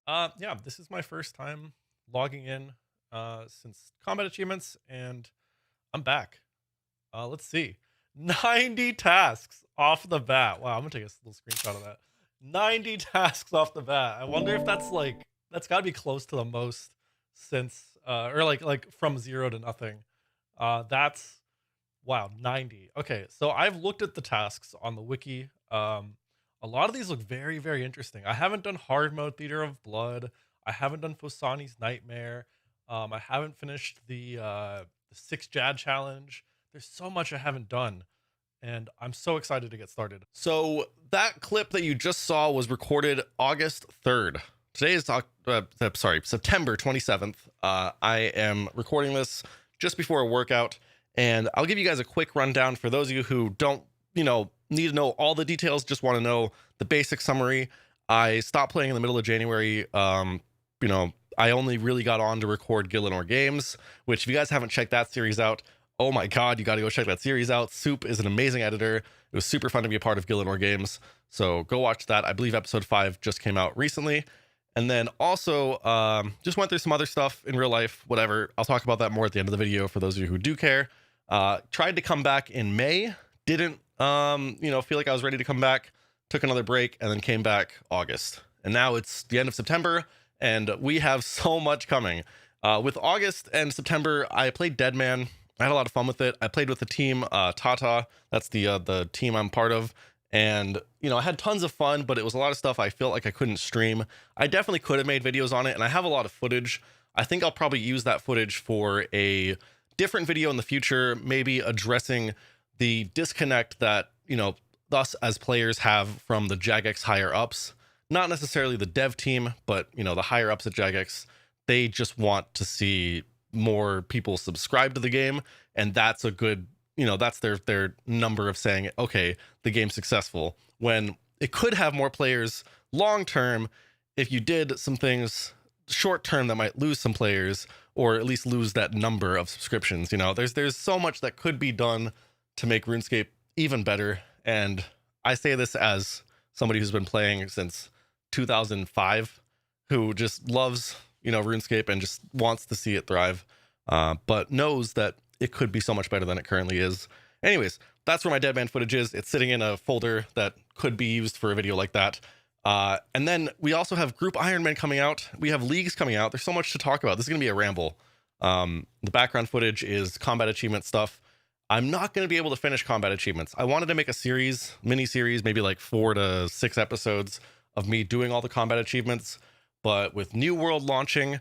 Yeah, this is my first time logging in since combat achievements, and I'm back. Let's see. 90 tasks off the bat. Wow, I'm gonna take a little screenshot of that. 90 tasks off the bat. I wonder if that's gotta be close to the most since or like from zero to nothing. That's wow, 90. Okay, so I've looked at the tasks on the wiki. A lot of these look very, very interesting. I haven't done hard mode Theater of Blood. I haven't done Fosani's Nightmare. I haven't finished the six Jad challenge. There's so much I haven't done, and I'm so excited to get started. So that clip that you just saw was recorded August 3rd. Today is September 27th. I am recording this just before a workout, and I'll give you guys a quick rundown for those of you who don't, need to know all the details, just want to know the basic summary. I stopped playing in the middle of January. I only really got on to record Gillenor Games, which if you guys haven't checked that series out, oh my god, you got to go check that series out. Soup is an amazing editor. It was super fun to be a part of Gillenor Games, so go watch that. I believe episode 5 just came out recently. And then also just went through some other stuff in real life, whatever. I'll talk about that more at the end of the video for those of you who do care. Tried to come back in May, didn't feel like I was ready to come back, took another break, and then came back August. And now it's the end of September, and we have so much coming. With August and September, I played Deadman. I had a lot of fun with it. I played with the team, Tata. That's the team I'm part of. And, I had tons of fun, but it was a lot of stuff I felt like I couldn't stream. I definitely could have made videos on it, and I have a lot of footage. I think I'll probably use that footage for a different video in the future, maybe addressing the disconnect that, us as players have from the Jagex higher ups. Not necessarily the dev team, but, the higher ups at Jagex. They just want to see more people subscribe to the game, and that's a good, that's their number of saying, okay, the game's successful, when it could have more players long term if you did some things short term that might lose some players, or at least lose that number of subscriptions. There's so much that could be done to make RuneScape even better, and I say this as somebody who's been playing since 2005, who just loves RuneScape and just wants to see it thrive, but knows that it could be so much better than it currently is. Anyways, that's where my Deadman footage is. It's sitting in a folder that could be used for a video like that. And then we also have Group Ironman coming out. We have leagues coming out. There's so much to talk about. This is going to be a ramble. The background footage is combat achievement stuff. I'm not going to be able to finish combat achievements. I wanted to make a mini series, maybe like 4 to 6 episodes of me doing all the combat achievements. But with New World launching,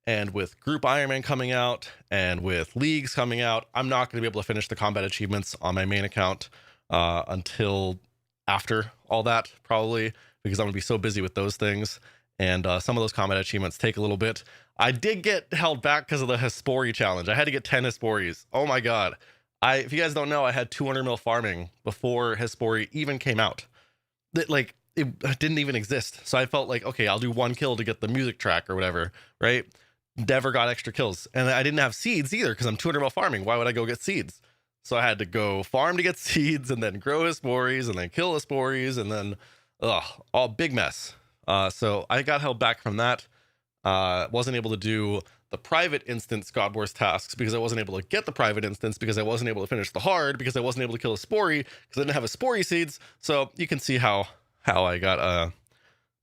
and with Group Ironman coming out, and with leagues coming out, I'm not going to be able to finish the combat achievements on my main account until after all that, probably, because I'm going to be so busy with those things. And some of those combat achievements take a little bit. I did get held back because of the Hespori challenge. I had to get 10 Hesporis. Oh my god. If you guys don't know, I had 200 mil farming before Hespori even came out. It didn't even exist. So I felt like, okay, I'll do 1 kill to get the music track or whatever, right? Never got extra kills. And I didn't have seeds either because I'm 200 mil farming. Why would I go get seeds? So I had to go farm to get seeds, and then grow Hesporis, and then kill Hesporis, and then, all big mess. So I got held back from that. Wasn't able to do the private instance God Wars tasks because I wasn't able to get the private instance, because I wasn't able to finish the hard, because I wasn't able to kill a Spori because I didn't have a Spori seeds. So you can see how I got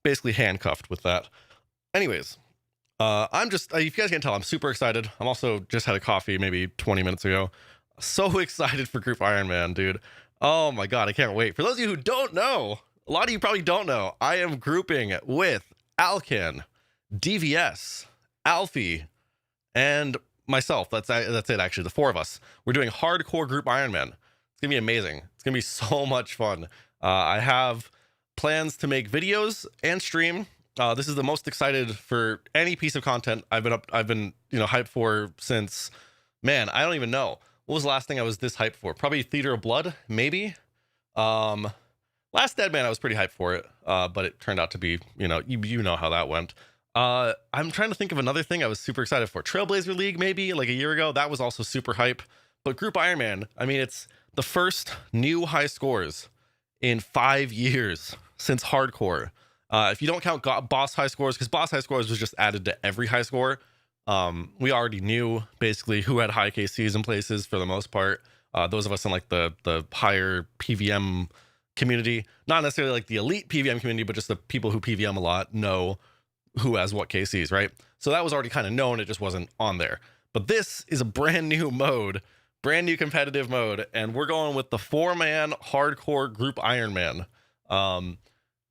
basically handcuffed with that. Anyways, I'm just, if you guys can't tell, I'm super excited. I'm also just had a coffee maybe 20 minutes ago. So excited for Group Ironman, dude. Oh my god, I can't wait. For those of you who don't know, a lot of you probably don't know, I am grouping with Alkin, DVS, Alfie, and myself. That's it, actually, the 4 of us. We're doing hardcore Group Ironman. It's gonna be amazing. It's gonna be so much fun. I have plans to make videos and stream. This is the most excited for any piece of content I've been hyped for since, man, I don't even know. What was the last thing I was this hyped for? Probably Theater of Blood, maybe. Last Deadman I was pretty hyped for it, but it turned out to be, you know how that went. I'm trying to think of another thing I was super excited for. Trailblazer League, maybe like a year ago. That was also super hype. But Group Ironman, I mean, it's the first new high scores in 5 years since hardcore. If you don't count boss high scores, because boss high scores was just added to every high score. We already knew basically who had high KCs in places for the most part. Those of us in like the higher PVM community, not necessarily like the elite PVM community, but just the people who PVM a lot know who has what KCs, right? So that was already kind of known. It just wasn't on there. But this is a brand new mode, brand new competitive mode, and we're going with the 4-man hardcore group Ironman.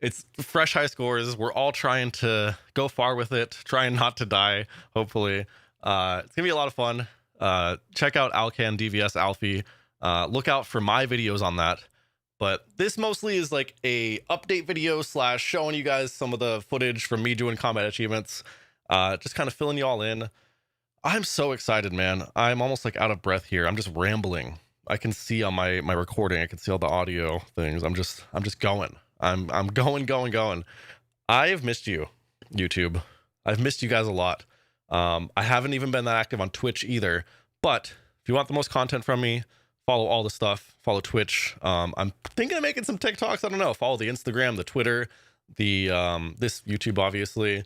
It's fresh high scores. We're all trying to go far with it, trying not to die, hopefully. It's gonna be a lot of fun. Check out Alcan DVS Alfie. Look out for my videos on that. But this mostly is like a update video / showing you guys some of the footage from me doing combat achievements. Just kind of filling you all in. I'm so excited, man. I'm almost like out of breath here. I'm just rambling. I can see on my recording, I can see all the audio things. I'm just going. I'm going. I've missed you, YouTube. I've missed you guys a lot. I haven't even been that active on Twitch either. But if you want the most content from me, follow all the stuff. Follow Twitch. I'm thinking of making some TikToks. I don't know. Follow the Instagram, the Twitter, the this YouTube, obviously,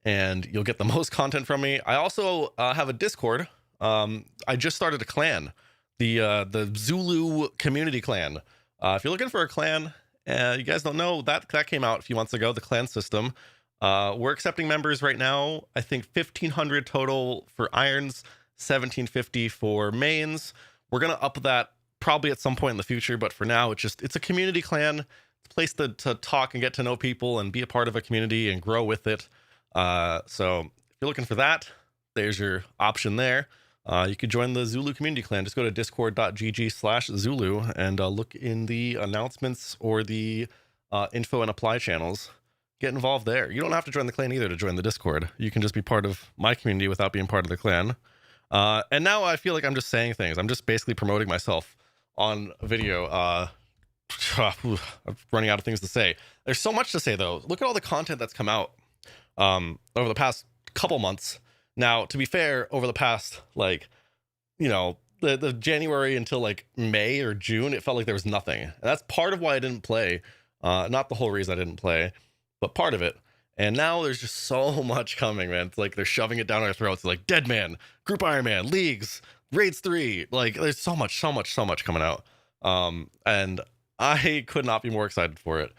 and you'll get the most content from me. I also have a Discord. I just started a clan, the Zulu community clan. If you're looking for a clan, you guys don't know that came out a few months ago. The clan system. We're accepting members right now. I think 1,500 total for irons, 1,750 for mains. We're gonna up that probably at some point in the future, but for now, it's a community clan. It's a place to talk and get to know people and be a part of a community and grow with it. So if you're looking for that, there's your option there. You could join the Zulu community clan. Just go to discord.gg/Zulu and look in the announcements or the info and apply channels. Get involved there. You don't have to join the clan either to join the Discord. You can just be part of my community without being part of the clan. And now I feel like I'm just saying things. I'm just basically promoting myself on a video. I'm running out of things to say. There's so much to say, though. Look at all the content that's come out over the past couple months. Now, to be fair, over the past, like, you know, the January until like May or June, it felt like there was nothing. And that's part of why I didn't play. Not the whole reason I didn't play, but part of it. And now there's just so much coming, man. It's like they're shoving it down our throats. Like Dead Man, Group Ironman, Leagues, Raids 3. Like there's so much coming out. And I could not be more excited for it.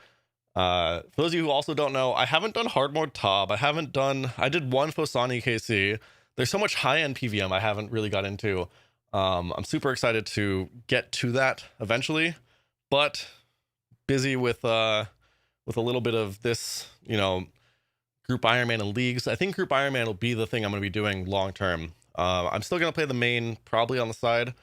For those of you who also don't know, I haven't done hard mode Tob. I did one Fosani KC. There's so much high-end PVM I haven't really got into. I'm super excited to get to that eventually, but busy with a little bit of this, you know, Group Ironman and Leagues. I think Group Ironman will be the thing I'm going to be doing long term. I'm still going to play the main probably on the side,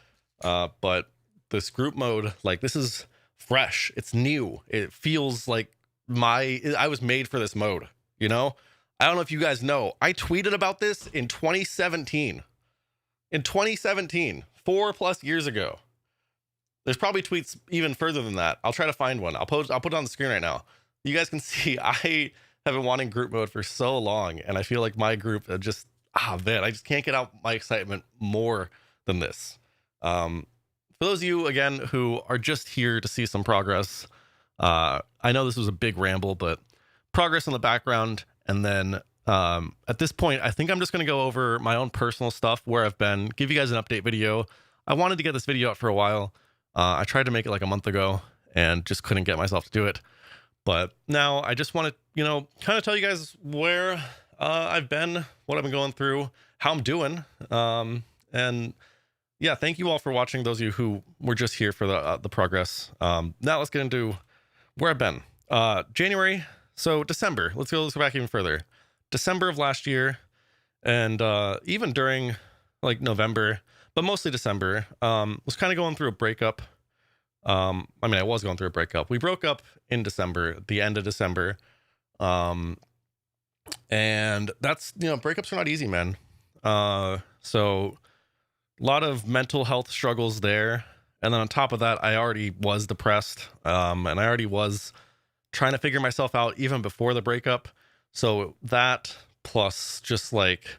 but this group mode, like, this is fresh. It's new. It feels like I was made for this mode, you know? I don't know if you guys know, I tweeted about this in 2017. In 2017, 4+ years ago. There's probably tweets even further than that. I'll try to find one. I'll put it on the screen right now. You guys can see I have been wanting group mode for so long, and I feel like my group just, man, I just can't get out my excitement more than this. For those of you, again, who are just here to see some progress, I know this was a big ramble, but progress in the background, and then at this point, I think I'm just going to go over my own personal stuff, where I've been, give you guys an update video. I wanted to get this video out for a while. I tried to make it like a month ago and just couldn't get myself to do it. But now I just want to, you know, kind of tell you guys where I've been, what I've been going through, how I'm doing. And yeah, thank you all for watching, those of you who were just here for the progress. Now let's get into where I've been. January, so December. Let's go back even further. December of last year, and even during like November, but mostly December, was kind of going through a breakup. I mean, I was going through a breakup. We broke up in December, the end of December. And that's, you know, breakups are not easy, man. So a lot of mental health struggles there. And then on top of that, I already was depressed. And I already was trying to figure myself out even before the breakup. So that plus just like,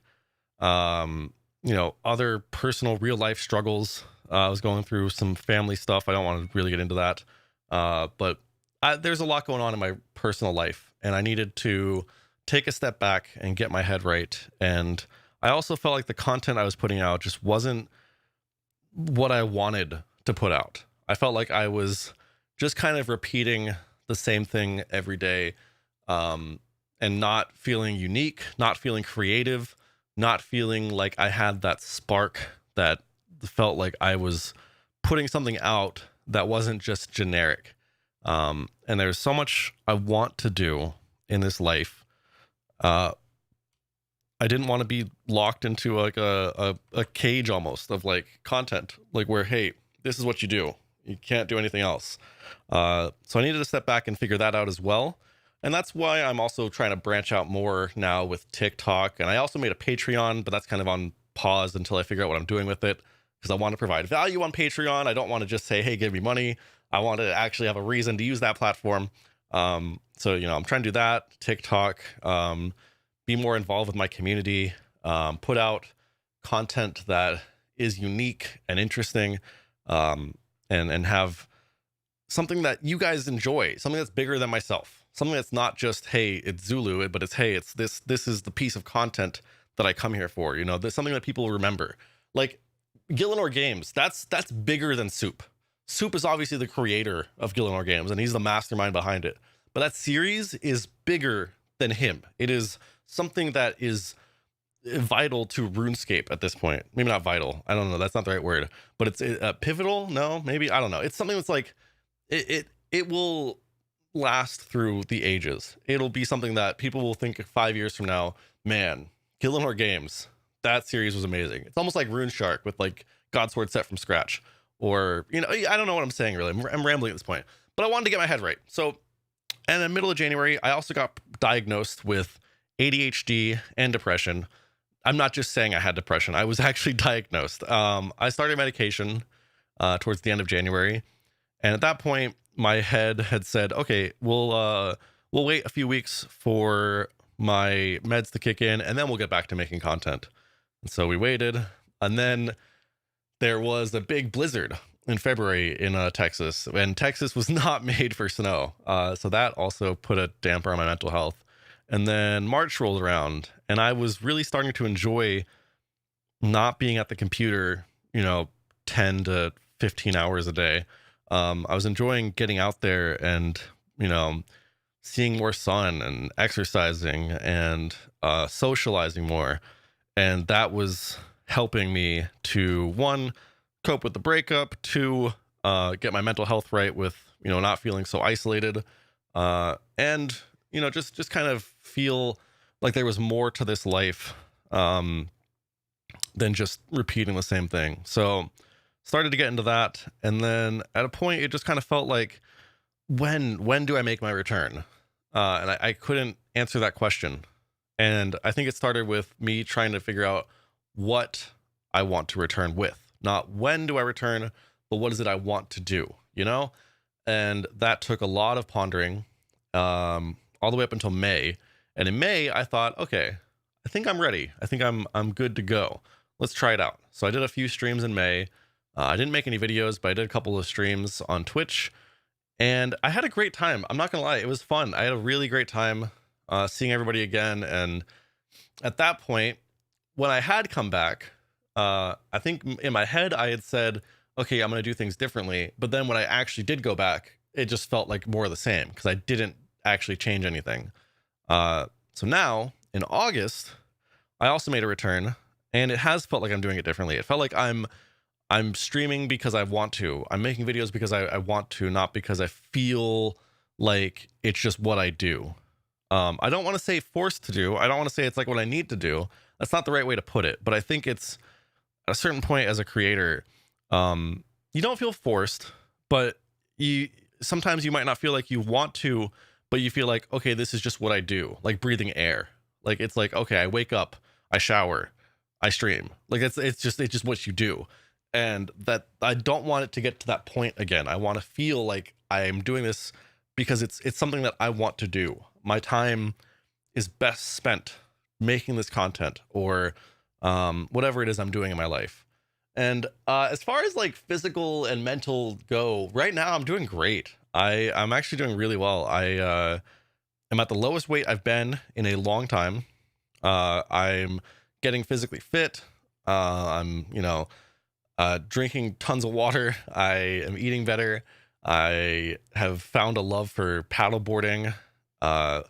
you know, other personal real life struggles. I was going through some family stuff. I don't want to really get into that. But there's a lot going on in my personal life, and I needed to take a step back and get my head right. And I also felt like the content I was putting out just wasn't what I wanted to put out. I felt like I was just kind of repeating the same thing every day, and not feeling unique, not feeling creative, not feeling like I had that spark that felt like I was putting something out that wasn't just generic. And there's so much I want to do in this life. I didn't want to be locked into like a cage almost of like content, like where, hey, this is what you do. You can't do anything else. So I needed to step back and figure that out as well. And that's why I'm also trying to branch out more now with TikTok. And I also made a Patreon, but that's kind of on pause until I figure out what I'm doing with it, because I want to provide value on Patreon. I don't want to just say, hey, give me money. I want to actually have a reason to use that platform. So, I'm trying to do that. TikTok, be more involved with my community, put out content that is unique and interesting, and have something that you guys enjoy, something that's bigger than myself, something that's not just, hey, it's Zulu, but it's, hey, it's this is the piece of content that I come here for. There's something that people remember. Like Gillenor Games, that's bigger than Soup. Soup is obviously the creator of Gillenor Games, and he's the mastermind behind it. But that series is bigger than him. It is something that is vital to RuneScape at this point. Maybe not vital. I don't know. That's not the right word. But it's pivotal. No, maybe. I don't know. It's something that's like, it will last through the ages. It'll be something that people will think 5 years from now, man, Gillenor Games, that series was amazing. It's almost like Rune Shark with like Godsword set from scratch. Or, I don't know what I'm saying really. I'm rambling at this point. But I wanted to get my head right. So, and in the middle of January, I also got diagnosed with ADHD and depression. I'm not just saying I had depression. I was actually diagnosed. I started medication towards the end of January. And at that point, my head had said, okay, we'll wait a few weeks for my meds to kick in, and then we'll get back to making content. And so we waited. And then there was a big blizzard in February in Texas, and Texas was not made for snow. So that also put a damper on my mental health. And then March rolled around, and I was really starting to enjoy not being at the computer, 10 to 15 hours a day. I was enjoying getting out there and, seeing more sun and exercising and socializing more. And that was helping me to, one, cope with the breakup, two, get my mental health right with, not feeling so isolated, and, just kind of feel like there was more to this life than just repeating the same thing. So started to get into that. And then at a point, it just kind of felt like, when do I make my return? And I couldn't answer that question. And I think it started with me trying to figure out what I want to return with. Not when do I return, but what is it I want to do, And that took a lot of pondering, all the way up until May. And in May, I thought, okay, I think I'm ready. I think I'm good to go. Let's try it out. So I did a few streams in May. I didn't make any videos, but I did a couple of streams on Twitch, and I had a great time. I'm not gonna lie, it was fun. I had a really great time seeing everybody again. And at that point, when I had come back, I think in my head I had said, okay, I'm gonna do things differently. But then when I actually did go back, it just felt like more of the same, because I didn't actually change anything. So now in August, I also made a return, and it has felt like I'm doing it differently. It felt like I'm streaming because I want to. I'm making videos because I want to, not because I feel like it's just what I do. I don't want to say forced to do. I don't want to say it's like what I need to do. That's not the right way to put it. But I think it's at a certain point as a creator, you don't feel forced, but sometimes you might not feel like you want to, but you feel like, okay, this is just what I do. Like breathing air. Like, it's like, okay, I wake up, I shower, I stream. Like it's just what you do. And that I don't want it to get to that point again. I want to feel like I am doing this because it's something that I want to do. My time is best spent making this content, or whatever it is I'm doing in my life. And as far as like physical and mental go, right now I'm doing great. I'm actually doing really well. I am at the lowest weight I've been in a long time. I'm getting physically fit. I'm, drinking tons of water. I am eating better. I have found a love for paddleboarding, uh,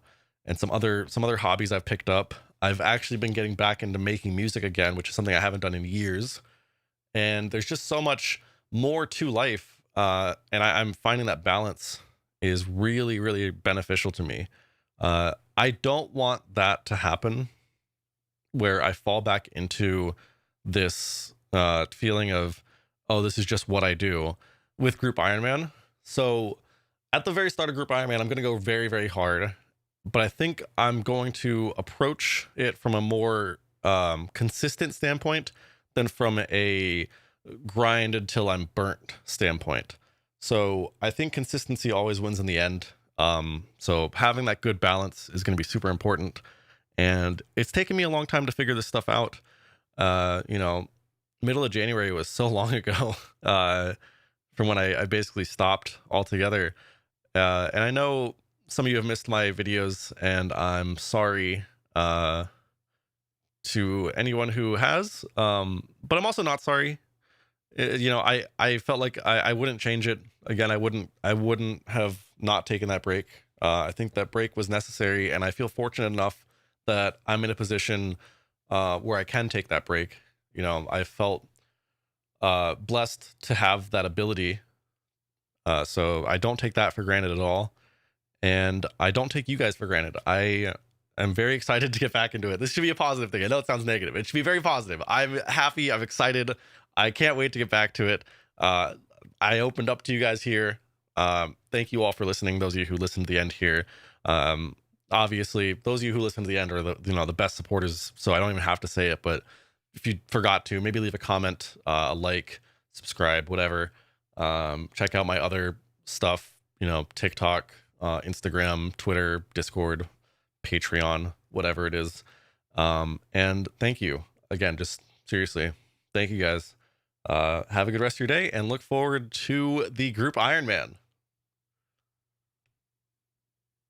and some other hobbies I've picked up. I've actually been getting back into making music again, which is something I haven't done in years. And there's just so much more to life, and I'm finding that balance is really, really beneficial to me. I don't want that to happen where I fall back into this feeling of, oh, this is just what I do with Group Ironman. So at the very start of Group Ironman, I'm going to go very, very hard, but I think I'm going to approach it from a more consistent standpoint than from a grind until I'm burnt standpoint. So I think consistency always wins in the end. So having that good balance is going to be super important. And it's taken me a long time to figure this stuff out. You know, middle of January was so long ago, from when I basically stopped altogether. And I know some of you have missed my videos, and I'm sorry to anyone who has. But I'm also not sorry. I felt like I wouldn't change it again. I wouldn't have not taken that break. I think that break was necessary, and I feel fortunate enough that I'm in a position where I can take that break. I felt blessed to have that ability. So I don't take that for granted at all. And I don't take you guys for granted. I am very excited to get back into it. This should be a positive thing. I know it sounds negative. It should be very positive. I'm happy. I'm excited. I can't wait to get back to it. I opened up to you guys here. Thank you all for listening. Those of you who listened to the end here. Obviously, those of you who listen to the end are the best supporters. So I don't even have to say it. But if you forgot to, maybe leave a comment, a like, subscribe, whatever. Check out my other stuff. TikTok, Instagram, Twitter, Discord, Patreon, whatever it is. And thank you again. Just seriously, thank you guys. Have a good rest of your day and look forward to the Group Ironman.